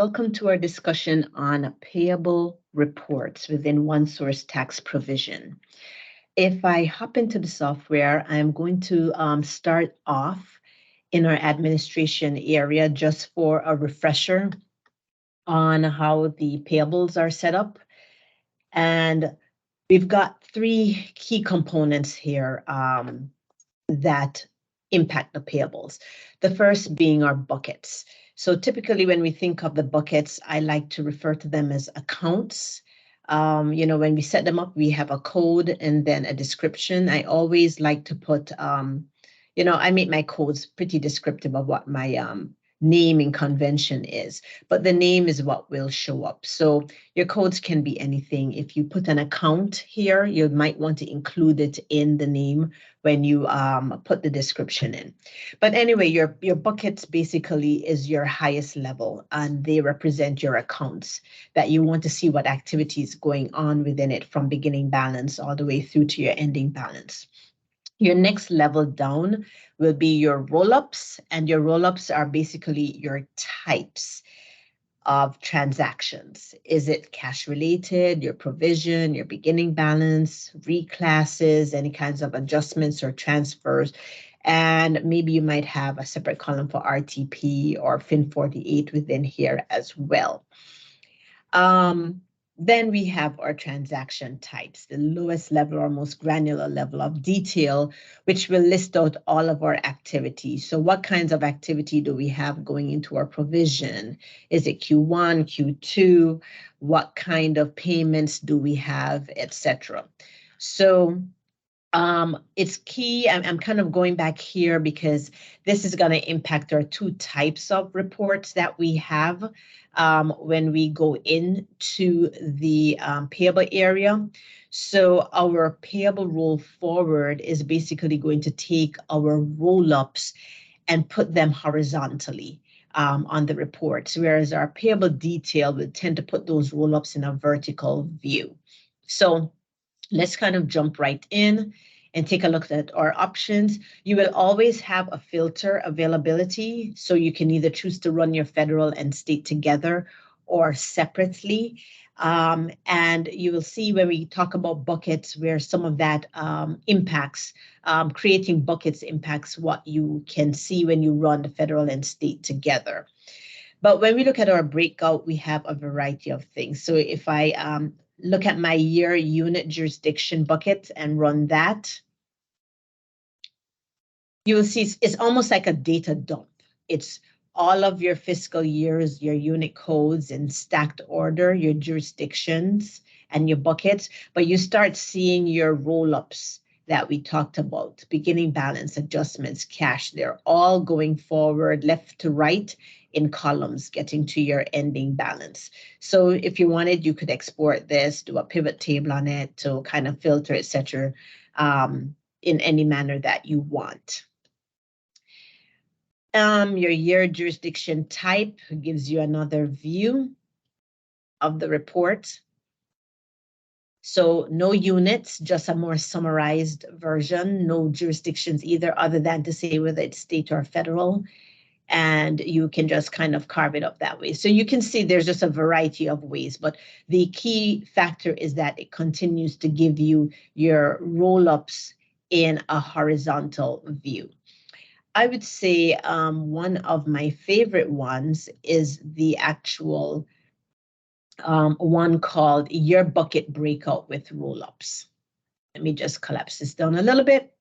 welcome to our discussion on payable reports within OneSource tax provision. If I hop into the software, I'm going to start off in our administration area just for a refresher on how the payables are set up. And we've got three key components here that impact the payables. The first being our buckets. So typically when we think of the buckets, I like to refer to them as accounts. When we set them up, we have a code and then a description. I always like to put, I make my codes pretty descriptive of what my naming convention is, but the name is what will show up. So your codes can be anything. If you put an account here, you might want to include it in the name when you put the description in. But anyway, your buckets basically is your highest level, and they represent your accounts that you want to see what activity is going on within it from beginning balance all the way through to your ending balance. Your next level down will be your roll-ups, and your roll-ups are basically your types of transactions. Is it cash related, your provision, your beginning balance, reclasses, any kinds of adjustments or transfers? And maybe you might have a separate column for RTP or FIN 48 within here as well. Then we have our transaction types, the lowest level or most granular level of detail, which will list out all of our activities. So what kinds of activity do we have going into our provision? Is it Q1, Q2? What kind of payments do we have, etc.? So it's key. I'm kind of going back here because this is going to impact our two types of reports that we have when we go into the payable area. So our payable roll forward is basically going to take our roll-ups and put them horizontally on the reports, whereas our payable detail will tend to put those roll-ups in a vertical view. So let's kind of jump right in and take a look at our options. You will always have a filter availability, so you can either choose to run your federal and state together or separately. And you will see when we talk about buckets where some of that impacts, creating buckets impacts what you can see when you run the federal and state together. But when we look at our breakout, we have a variety of things. So if I look at my year unit jurisdiction bucket and run that, you will see it's almost like a data dump. It's all of your fiscal years, your unit codes in stacked order, your jurisdictions and your buckets, but you start seeing your roll-ups that we talked about, beginning balance, adjustments, cash. They're all going forward, left to right in columns, getting to your ending balance. So if you wanted, you could export this, do a pivot table on it to kind of filter, etc., in any manner that you want. Your year jurisdiction type gives you another view of the report. So no units, just a more summarized version, no jurisdictions either, other than to say whether it's state or federal. And you can just kind of carve it up that way. So you can see there's just a variety of ways, but the key factor is that it continues to give you your roll-ups in a horizontal view. I would say one of my favorite ones is the actual one called Year Bucket Breakout with Roll-Ups. Let me just collapse this down a little bit.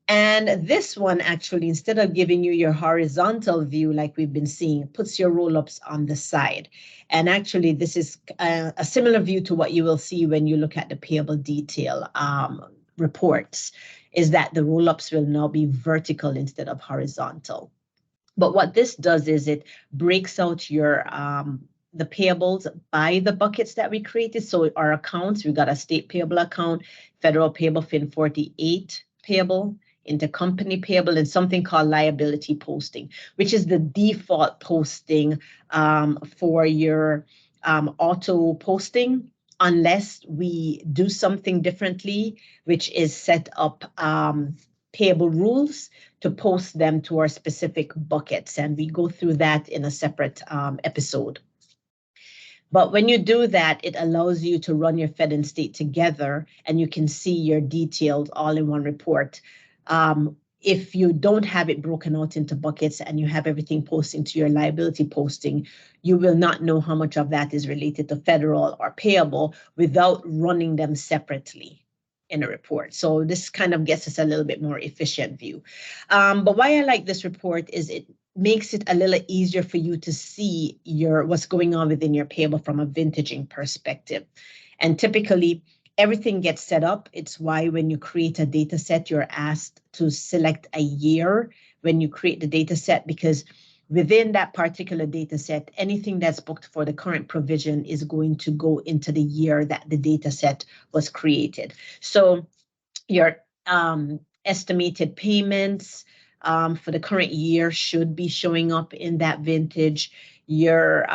And this one actually, instead of giving you your horizontal view like we've been seeing, it puts your roll-ups on the side. And actually, this is a similar view to what you will see when you look at the payable detail reports, is that the roll-ups will now be vertical instead of horizontal. But what this does is it breaks out your the payables by the buckets that we created. So our accounts, we got a state payable account, federal payable, FIN 48 payable, intercompany payable, and something called liability posting, which is the default posting for your auto posting, unless we do something differently, which is set up payable rules to post them to our specific buckets. And we go through that in a separate episode. But when you do that, it allows you to run your Fed and state together, and you can see your details all in one report. If you don't have it broken out into buckets and you have everything posting to your liability posting, you will not know how much of that is related to federal or payable without running them separately in a report. So this kind of gets us a little bit more efficient view. But why I like this report is it makes it a little easier for you to see what's going on within your payable from a vintaging perspective. And typically, everything gets set up. It's why when you create a data set, you're asked to select a year when you create the data set, because within that particular data set, anything that's booked for the current provision is going to go into the year that the data set was created. So your estimated payments for the current year should be showing up in that vintage. Your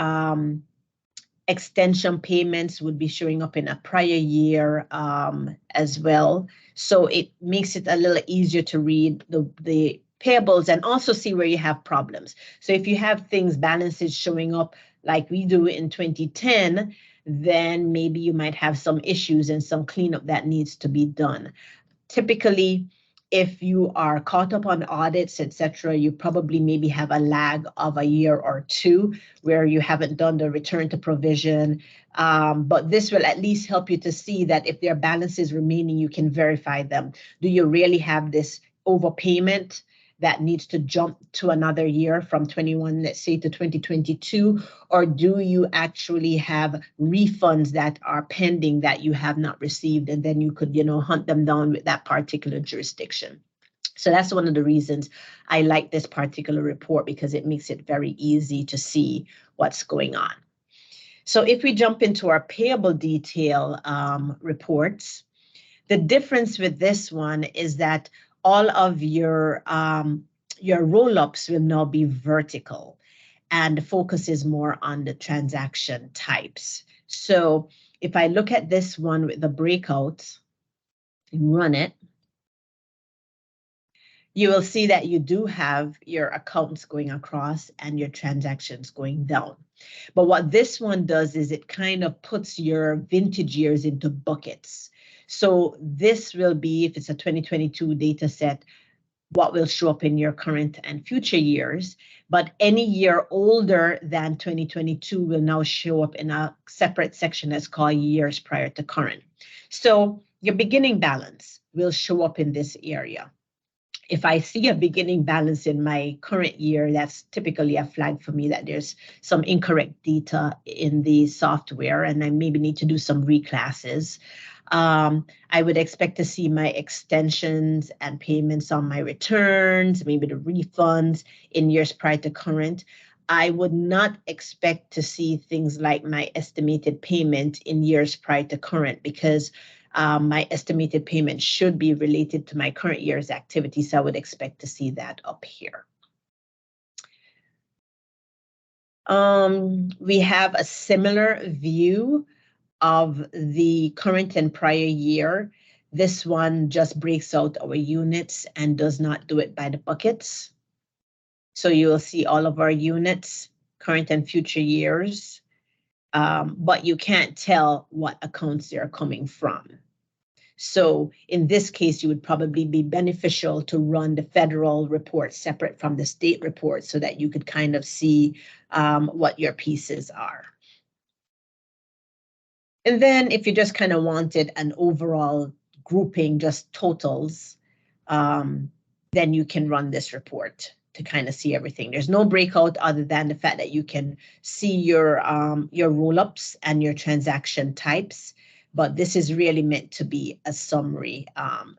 extension payments would be showing up in a prior year as well. So it makes it a little easier to read the payables and also see where you have problems. So if you have balances showing up like we do in 2010, then maybe you might have some issues and some cleanup that needs to be done. Typically, if you are caught up on audits, etc., you probably maybe have a lag of a year or two where you haven't done the return to provision. But this will at least help you to see that if there are balances remaining, you can verify them. Do you really have this overpayment that needs to jump to another year from 21, let's say, to 2022? Or do you actually have refunds that are pending that you have not received? And then you could, hunt them down with that particular jurisdiction. So that's one of the reasons I like this particular report, because it makes it very easy to see what's going on. So if we jump into our payable detail reports, the difference with this one is that all of your roll-ups will now be vertical, and the focus is more on the transaction types. So if I look at this one with the breakouts and run it, you will see that you do have your accounts going across and your transactions going down. But what this one does is it kind of puts your vintage years into buckets. So this will be, if it's a 2022 data set, what will show up in your current and future years. But any year older than 2022 will now show up in a separate section that's called years prior to current. So your beginning balance will show up in this area. If I see a beginning balance in my current year, that's typically a flag for me that there's some incorrect data in the software and I maybe need to do some reclasses. I would expect to see my extensions and payments on my returns, maybe the refunds in years prior to current. I would not expect to see things like my estimated payment in years prior to current, because my estimated payment should be related to my current year's activity. So I would expect to see that up here. We have a similar view of the current and prior year. This one just breaks out our units and does not do it by the buckets. So you will see all of our units, current and future years, but you can't tell what accounts they're coming from. So in this case, you would probably be beneficial to run the federal report separate from the state report so that you could kind of see what your pieces are. And then if you just kind of wanted an overall grouping, just totals, then you can run this report to kind of see everything. There's no breakout other than the fact that you can see your roll-ups and your transaction types, but this is really meant to be a summary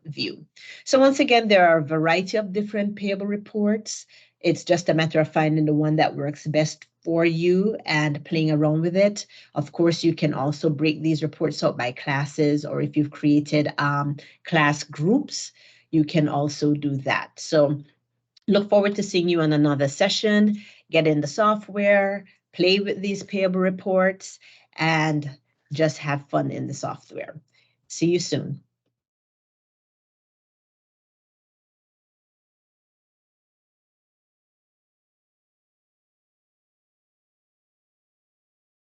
view. So once again, there are a variety of different payable reports. It's just a matter of finding the one that works best for you and playing around with it. Of course, you can also break these reports out by classes, or if you've created class groups, you can also do that. So look forward to seeing you on another session. Get in the software, play with these payable reports, and just have fun in the software. See you soon.